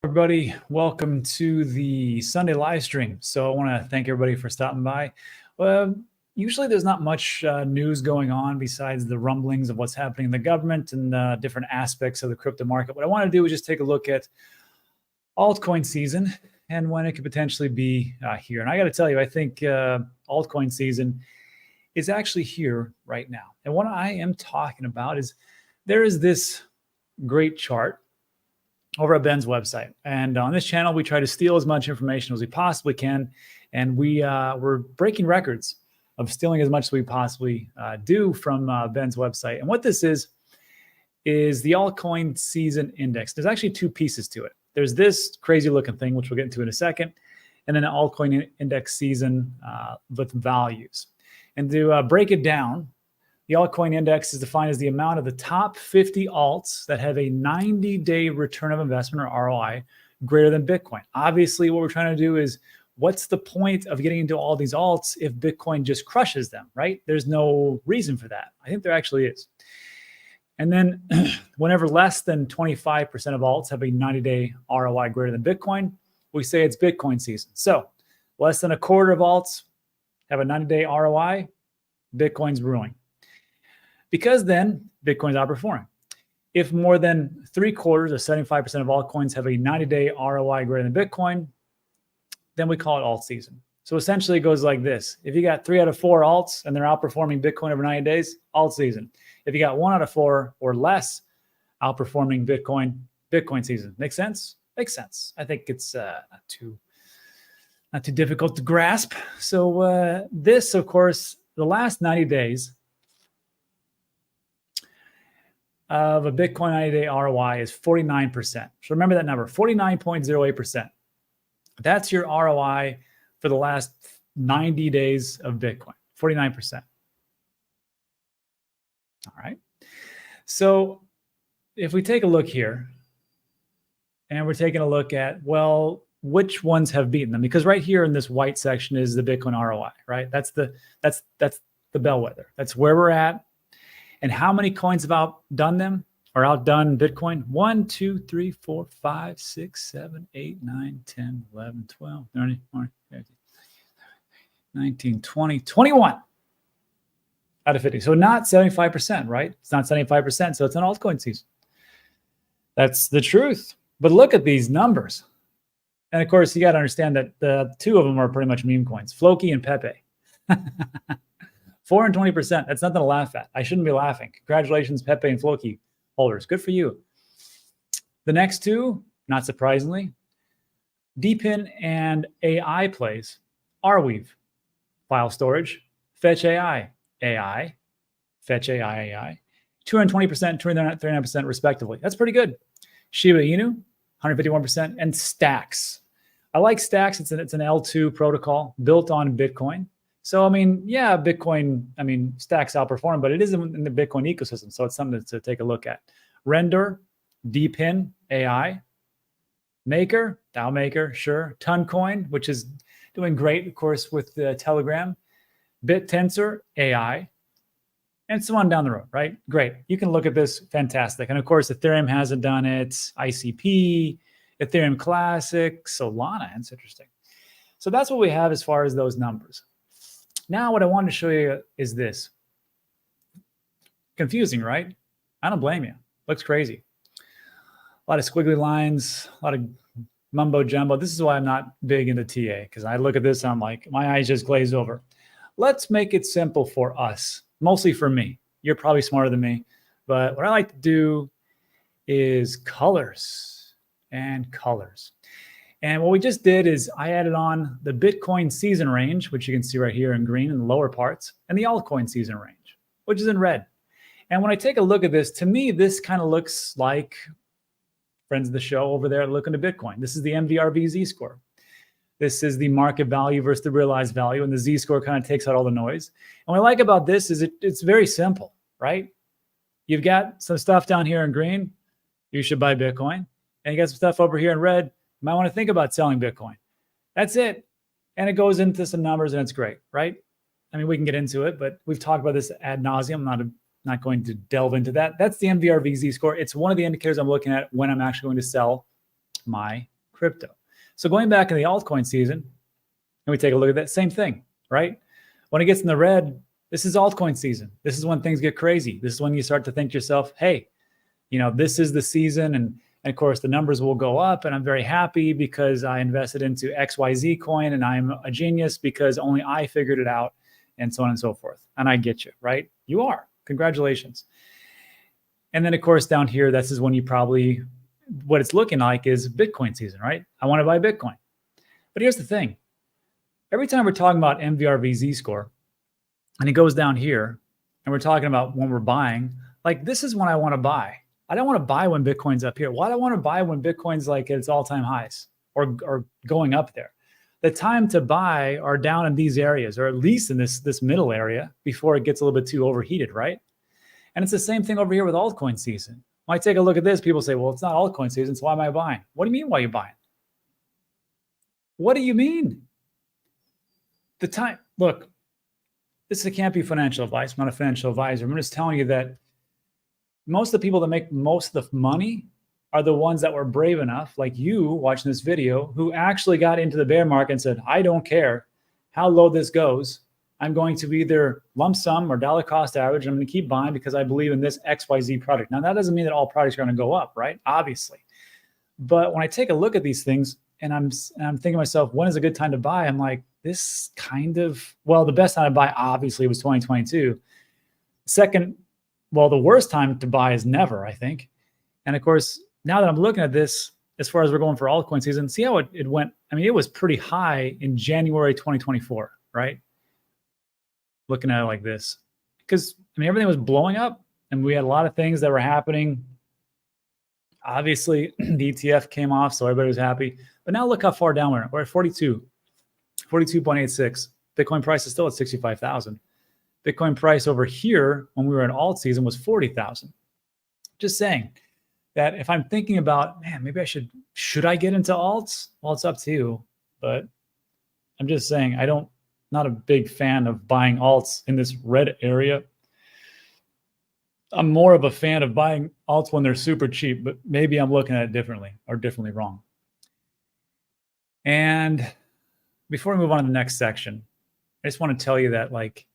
Everybody, welcome to the Sunday live stream. So I want to thank everybody for stopping by. Usually there's not much news going on besides the rumblings of what's happening in the government and different aspects of the crypto market. What I want to do is just take a look at altcoin season and when it could potentially be here. And I got to tell you, I think altcoin season is actually here right now. And what I am talking about is there is this great chart over at Ben's website. And on this channel, we try to steal as much information as we possibly can. And we're breaking records of stealing as much as we possibly do from Ben's website. And what this is the altcoin season index. There's actually two pieces to it. There's this crazy looking thing, which we'll get into in a second, and then an altcoin index season with values. And to break it down, the altcoin index is defined as the amount of the top 50 alts that have a 90-day return of investment, or ROI, greater than Bitcoin. Obviously, what we're trying to do is, what's the point of getting into all these alts if Bitcoin just crushes them, right? There's no reason for that. I think there actually is. And then whenever less than 25% of alts have a 90-day ROI greater than Bitcoin, we say it's Bitcoin season. So less than a quarter of alts have a 90-day ROI, Bitcoin's brewing. Because then Bitcoin's outperforming. If more than 3/4 or 75% of altcoins have a 90-day ROI greater than Bitcoin, then we call it alt season. So essentially it goes like this. If you got 3 out of 4 alts and they're outperforming Bitcoin over 90 days, alt season. If you got 1 out of 4 or less outperforming Bitcoin, Bitcoin season. Make sense? Makes sense. I think it's not too difficult to grasp. So this, of course, the last 90 days of a Bitcoin 90-day ROI is 49%. So remember that number, 49.08%. That's your ROI for the last 90 days of Bitcoin, 49%. All right. So if we take a look here, and we're taking a look at, well, which ones have beaten them? Because right here in this white section is the Bitcoin ROI, right? That's the bellwether. That's where we're at. And how many coins have outdone them or outdone Bitcoin? 1, 2, 3, 4, 5, 6, 7, 8, 9, 10, 11, 12, 13, 14, 15, 19, 20, 21 out of 50. So not 75%, right? It's not 75%. So it's an altcoin season. That's the truth. But look at these numbers. And of course, you got to understand that the two of them are pretty much meme coins, Floki and Pepe. 4 and 20%. That's nothing to laugh at. I shouldn't be laughing. Congratulations, Pepe and Floki holders. Good for you. The next two, not surprisingly, DPIN and AI plays, Arweave, file storage, Fetch AI, Fetch AI, 220%, 39% respectively. That's pretty good. Shiba Inu, 151%, and Stacks. I like Stacks. It's an L2 protocol built on Bitcoin. So, I mean, yeah, Bitcoin, Stacks outperform, but it is in the Bitcoin ecosystem. So it's something to take a look at. Render, DPIN, AI, Maker, DAO Maker, sure. Toncoin, which is doing great, of course, with Telegram. BitTensor, AI, and so on down the road, right? Great. You can look at this, fantastic. And of course, Ethereum hasn't done it, ICP, Ethereum Classic, Solana, that's interesting. So that's what we have as far as those numbers. Now, what I wanted to show you is this. Confusing, right? I don't blame you. Looks crazy. A lot of squiggly lines, a lot of mumbo jumbo. This is why I'm not big into TA, because I look at this and I'm like, my eyes just glaze over. Let's make it simple for us, mostly for me. You're probably smarter than me, but what I like to do is colors and colors. And what we just did is I added on the Bitcoin season range, which you can see right here in green in the lower parts, and the altcoin season range, which is in red. And when I take a look at this, to me, this kind of looks like friends of the show over there looking to Bitcoin. This is the Mvrv-Z score. This is the market value versus the realized value, and the Z score kind of takes out all the noise. And what I like about this is it's very simple, right? You've got some stuff down here in green, you should buy Bitcoin. And you got some stuff over here in red, you might want to think about selling Bitcoin. That's it. And it goes into some numbers and it's great, right? I mean, we can get into it, but we've talked about this ad nauseum. I'm not going to delve into that. That's the Mvrv-Z score. It's one of the indicators I'm looking at when I'm actually going to sell my crypto. So going back in the altcoin season, and we take a look at that same thing, right? When it gets in the red, this is altcoin season. This is when things get crazy. This is when you start to think to yourself, hey, this is the season. And of course, the numbers will go up. And I'm very happy because I invested into XYZ coin and I'm a genius because only I figured it out and so on and so forth. And I get you, right? You are. Congratulations. And then, of course, down here, this is when you probably, what it's looking like is Bitcoin season, right? I want to buy Bitcoin. But here's the thing. Every time we're talking about Mvrv-Z score, and it goes down here, and we're talking about when we're buying, like this is when I want to buy. I don't want to buy when Bitcoin's up here. Why do I want to buy when Bitcoin's like at its all-time highs or going up there? The time to buy are down in these areas, or at least in this middle area before it gets a little bit too overheated, right? And it's the same thing over here with altcoin season. When I take a look at this, people say, well, it's not altcoin season, so why am I buying? What do you mean why are you buying? What do you mean? The time, look, this can't be financial advice. I'm not a financial advisor. I'm just telling you that most of the people that make most of the money are the ones that were brave enough, like you watching this video, who actually got into the bear market and said, I don't care how low this goes. I'm going to either lump sum or dollar cost average. I'm going to keep buying because I believe in this XYZ product. Now, that doesn't mean that all products are going to go up, right? Obviously. But when I take a look at these things and I'm thinking to myself, when is a good time to buy? I'm like, this kind of, well, the best time to buy obviously was 2022. Second, well, the worst time to buy is never, I think. And of course, now that I'm looking at this, as far as we're going for altcoin season, see how it went. I mean, it was pretty high in January 2024, right? Looking at it like this, because I mean, everything was blowing up and we had a lot of things that were happening. Obviously, the ETF came off, so everybody was happy. But now look how far down we're at 42.86. Bitcoin price is still at 65,000. Bitcoin price over here when we were in alt season was 40,000. Just saying that if I'm thinking about, man, maybe I should I get into alts? Well, it's up to you. But I'm just saying not a big fan of buying alts in this red area. I'm more of a fan of buying alts when they're super cheap, but maybe I'm looking at it differently or differently wrong. And before we move on to the next section, I just want to tell you that like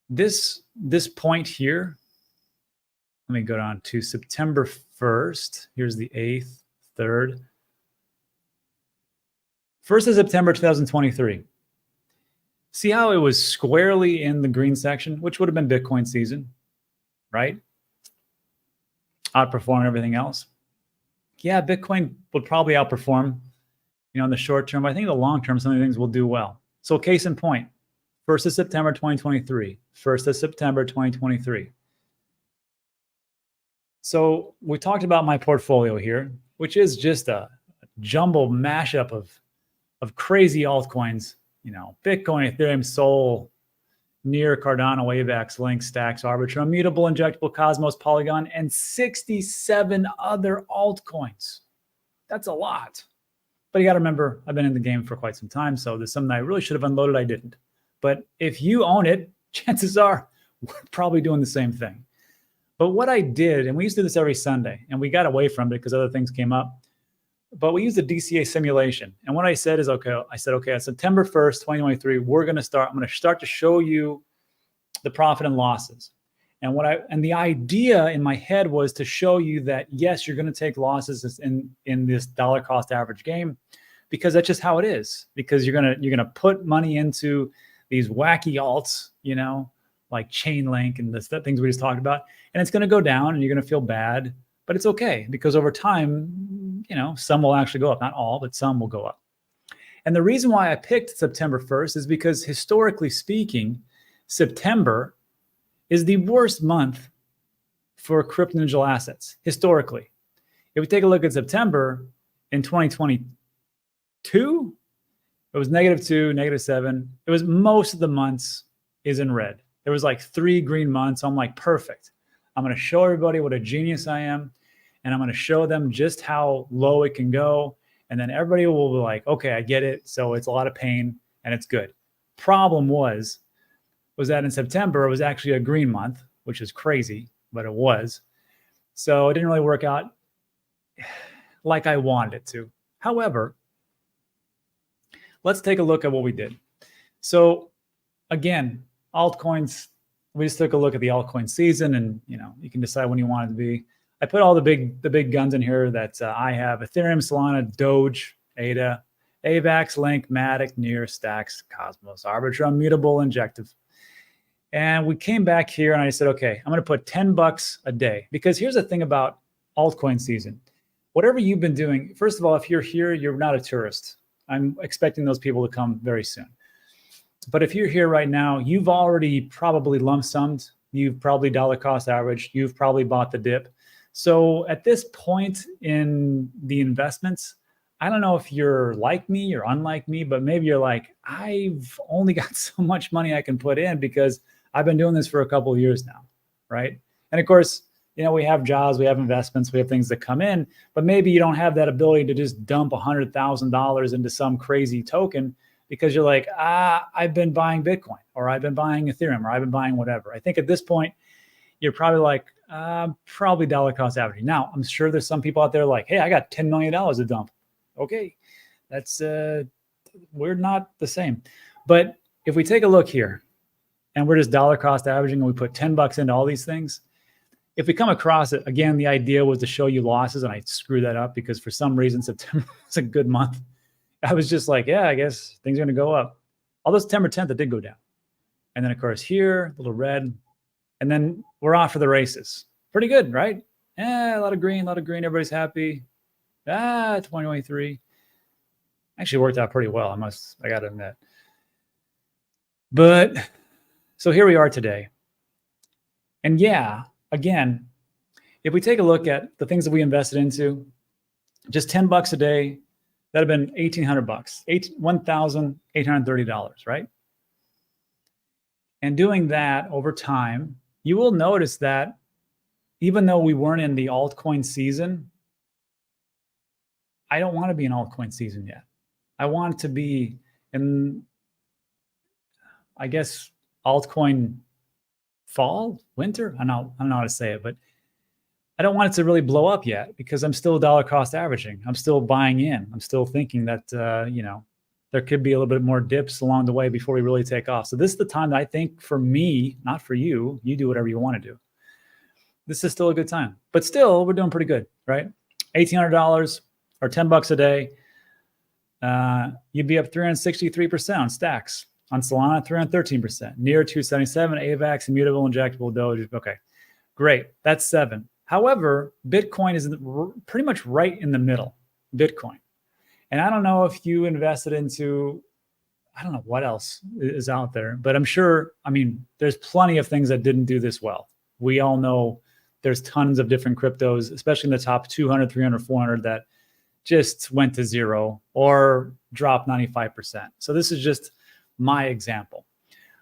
this point here, let me go down to September 1st. Here's the 8th, 3rd. 1st of September 2023. See how it was squarely in the green section, which would have been Bitcoin season, right? Outperform everything else. Yeah, Bitcoin would probably outperform, in the short term. But I think in the long term, some of the things will do well. So case in point, 1st of September 2023, 1st of September 2023. So we talked about my portfolio here, which is just a jumble mashup of crazy altcoins, Bitcoin, Ethereum, Sol, Near, Cardano, Wavex, Link, Stacks, Arbitrum, Immutable, Injectable, Cosmos, Polygon, and 67 other altcoins. That's a lot. But you got to remember, I've been in the game for quite some time, so there's something I really should have unloaded. I didn't. But if you own it, chances are we're probably doing the same thing. But what I did, and we used to do this every Sunday, and we got away from it because other things came up, but we used a DCA simulation. And what I said is, okay, on September 1st, 2023, I'm going to start to show you the profit and losses. And the idea in my head was to show you that, yes, you're going to take losses in this dollar cost average game, because that's just how it is. Because you're going to put money into these wacky alts, like Chainlink and the things we just talked about, and it's going to go down and you're going to feel bad, but it's okay because over time, some will actually go up, not all, but some will go up. And the reason why I picked September 1st is because historically speaking, September is the worst month for crypto-digital assets, historically. If we take a look at September in 2022, it was -2, -7. It was most of the months is in red. There was like 3 green months. I'm like, perfect. I'm going to show everybody what a genius I am. And I'm going to show them just how low it can go. And then everybody will be like, okay, I get it. So it's a lot of pain and it's good. Problem was that in September, it was actually a green month, which is crazy, but it was. So it didn't really work out like I wanted it to. However, let's take a look at what we did. So again, altcoins, we just took a look at the altcoin season, and you can decide when you want it to be. I put all the big guns in here that I have: Ethereum, Solana, Doge, ADA, AVAX, Link, Matic, Near, Stacks, Cosmos, Arbitrum, Mutable, Injective. And we came back here and I said, okay, I'm going to put $10 a day, because here's the thing about altcoin season. Whatever you've been doing, first of all, if you're here, you're not a tourist. I'm expecting those people to come very soon. But if you're here right now, you've already probably lump summed. You've probably dollar cost averaged. You've probably bought the dip. So at this point in the investments, I don't know if you're like me or unlike me, but maybe you're like, I've only got so much money I can put in because I've been doing this for a couple of years now, right? And of course, we have jobs, we have investments, we have things that come in, but maybe you don't have that ability to just dump $100,000 into some crazy token because you're like, I've been buying Bitcoin, or I've been buying Ethereum, or I've been buying whatever. I think at this point, you're probably like, probably dollar cost averaging. Now, I'm sure there's some people out there like, hey, I got $10 million to dump. Okay, that's, we're not the same. But if we take a look here and we're just dollar cost averaging and we put $10 into all these things, if we come across it, again, the idea was to show you losses, and I screwed that up because for some reason September was a good month. I was just like, yeah, I guess things are going to go up. Although September 10th, it did go down. And then, of course, here, a little red. And then we're off for the races. Pretty good, right? Yeah, a lot of green. Everybody's happy. 2023. Actually worked out pretty well, I got to admit. But so here we are today. And yeah, again, if we take a look at the things that we invested into, just $10 a day, that'd have been $1,800, $1,830, right? And doing that over time, you will notice that even though we weren't in the altcoin season, I don't want to be in altcoin season yet. I want to be in, I guess, altcoin fall, winter. I don't know how to say it, but I don't want it to really blow up yet because I'm still dollar cost averaging. I'm still buying in. I'm still thinking that, there could be a little bit more dips along the way before we really take off. So this is the time that I think for me, not for you, you do whatever you want to do. This is still a good time, but still we're doing pretty good, right? $1,800 or $10 a day. You'd be up 363% on Stacks. On Solana, 313%. Near 277, AVAX, Immutable, Injectable, Doge. Okay, great. That's 7. However, Bitcoin is pretty much right in the middle. Bitcoin. And I don't know if you invested into, I don't know what else is out there, but I'm sure, there's plenty of things that didn't do this well. We all know there's tons of different cryptos, especially in the top 200, 300, 400 that just went to zero or dropped 95%. So this is just my example.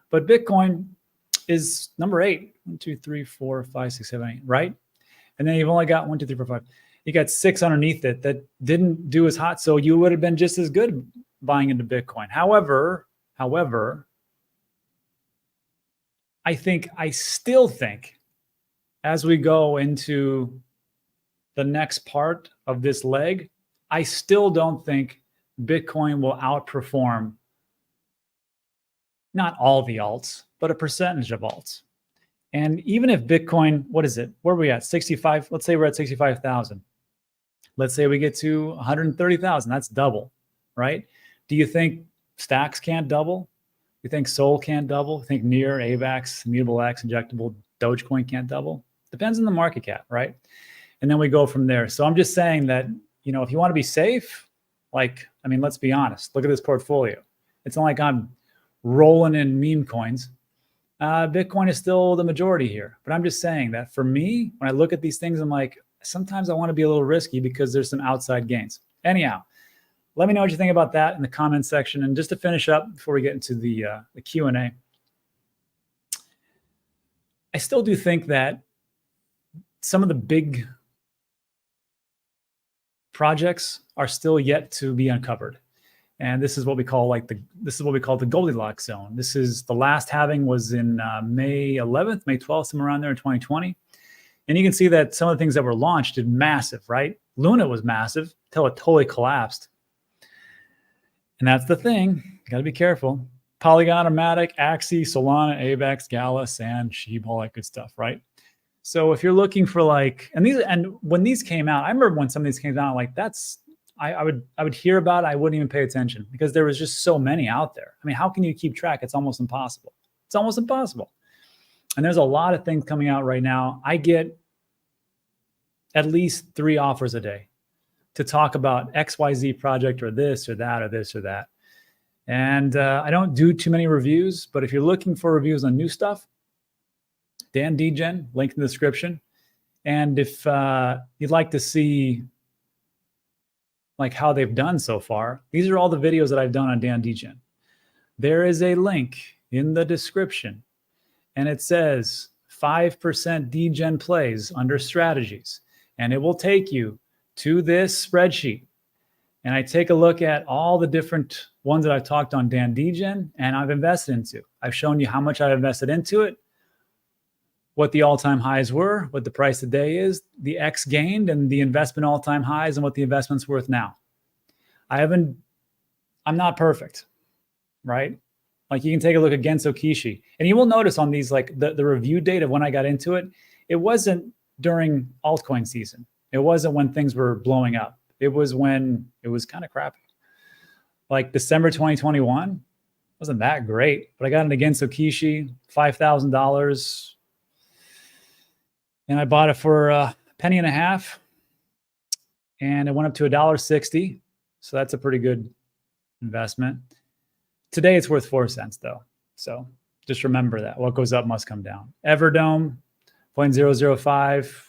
But Bitcoin is number 8. 1, 2, 3, 4, 5, 6, 7, 8, right? And then you've only got 1, 2, 3, 4, 5. You got 6 underneath it that didn't do as hot. So you would have been just as good buying into Bitcoin. However, I still think as we go into the next part of this leg, I still don't think Bitcoin will outperform not all the alts, but a percentage of alts. And even if Bitcoin, what is it? Where are we at? 65. Let's say we're at 65,000. Let's say we get to 130,000. That's double, right? Do you think Stacks can't double? You think Sol can't double? You think Near, AVAX, Immutable X, Injectable, Dogecoin can't double? Depends on the market cap, right? And then we go from there. So I'm just saying that, if you want to be safe, let's be honest. Look at this portfolio. It's not like I'm rolling in meme coins. Bitcoin is still the majority here. But I'm just saying that for me, when I look at these things, I'm like, sometimes I want to be a little risky because there's some outside gains. Anyhow, let me know what you think about that in the comment section. And just to finish up before we get into the Q&A, I still do think that some of the big projects are still yet to be uncovered. And this is what we call the Goldilocks zone. This is the last halving was in May 11th, May 12th, somewhere around there in 2020. And you can see that some of the things that were launched did massive, right? Luna was massive. until it totally collapsed. And that's the thing. You got to be careful. Polygon, Matic, Axie, Solana, AVAX, Gala, Sand, Sheep, all that good stuff, right? So if you're looking for like, and when these came out, I remember when some of these came out, like I would hear about it, I wouldn't even pay attention because there was just so many out there. I mean, how can you keep track? It's almost impossible. It's almost impossible. And there's a lot of things coming out right now. I get at least 3 offers a day to talk about XYZ project or this or that or this or that. And I don't do too many reviews, but if you're looking for reviews on new stuff, Dan Degen, link in the description. And if you'd like to see like how they've done so far, these are all the videos that I've done on Dan Degen. There is a link in the description, and it says 5% Degen plays under strategies, and it will take you to this spreadsheet. And I take a look at all the different ones that I've talked on Dan Degen and I've invested into. I've shown you how much I've invested into it, what the all-time highs were, what the price today is, the X gained, and the investment all-time highs, and what the investment's worth now. I'm not perfect, right? Like you can take a look at Genso Kishi, and you will notice on these, like the review date of when I got into it, it wasn't during altcoin season. It wasn't when things were blowing up. It was when it was kind of crappy. Like December 2021 wasn't that great, but I got into Genso Kishi, $5,000. And I bought it for a penny and a half, and it went up to $1.60. So that's a pretty good investment. Today it's worth 4 cents though. So just remember that what goes up must come down. Everdome, 0.005,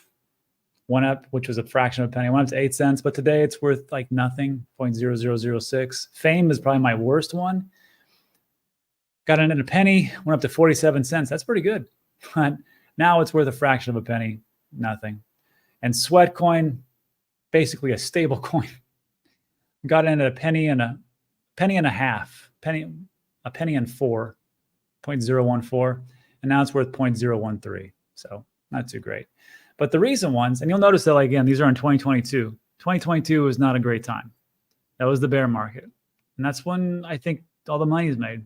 went up, which was a fraction of a penny, went up to 8 cents, but today it's worth like nothing, 0.0006. Fame is probably my worst one. Got in at a penny, went up to 47 cents. That's pretty good. But now it's worth a fraction of a penny, nothing. And Sweatcoin, basically a stable coin, got in at a penny and a half, a penny and 4, 0.014, and now it's worth 0.013. So not too great. But the recent ones, and you'll notice that, like, again, these are in 2022. 2022 was not a great time. That was the bear market. And that's when I think all the money is made.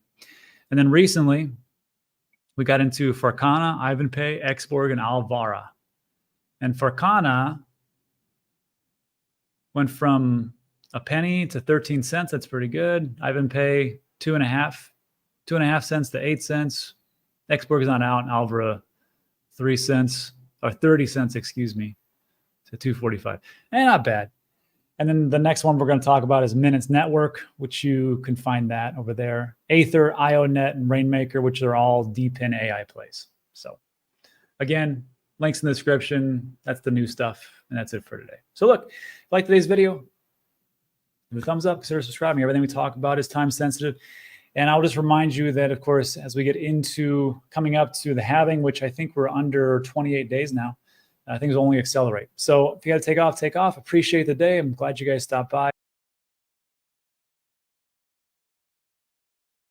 And then recently, we got into Farcana, Ivanpay, Xborg, and Alvara. And Farcana went from a penny to 13 cents. That's pretty good. Ivanpay, 2.5 cents to 8 cents. Xborg is not out, and Alvara, 3 cents, or 30 cents, excuse me, to 2.45. And not bad. And then the next one we're going to talk about is Minutes Network, which you can find that over there. Aether, IONET, and Rainmaker, which are all DeepIn AI plays. So again, links in the description. That's the new stuff. And that's it for today. So look, if you like today's video, give it a thumbs up, consider subscribing. Everything we talk about is time sensitive. And I'll just remind you that, of course, as we get into coming up to the halving, which I think we're under 28 days now, things will only accelerate. So if you got to take off, take off. Appreciate the day. I'm glad you guys stopped by.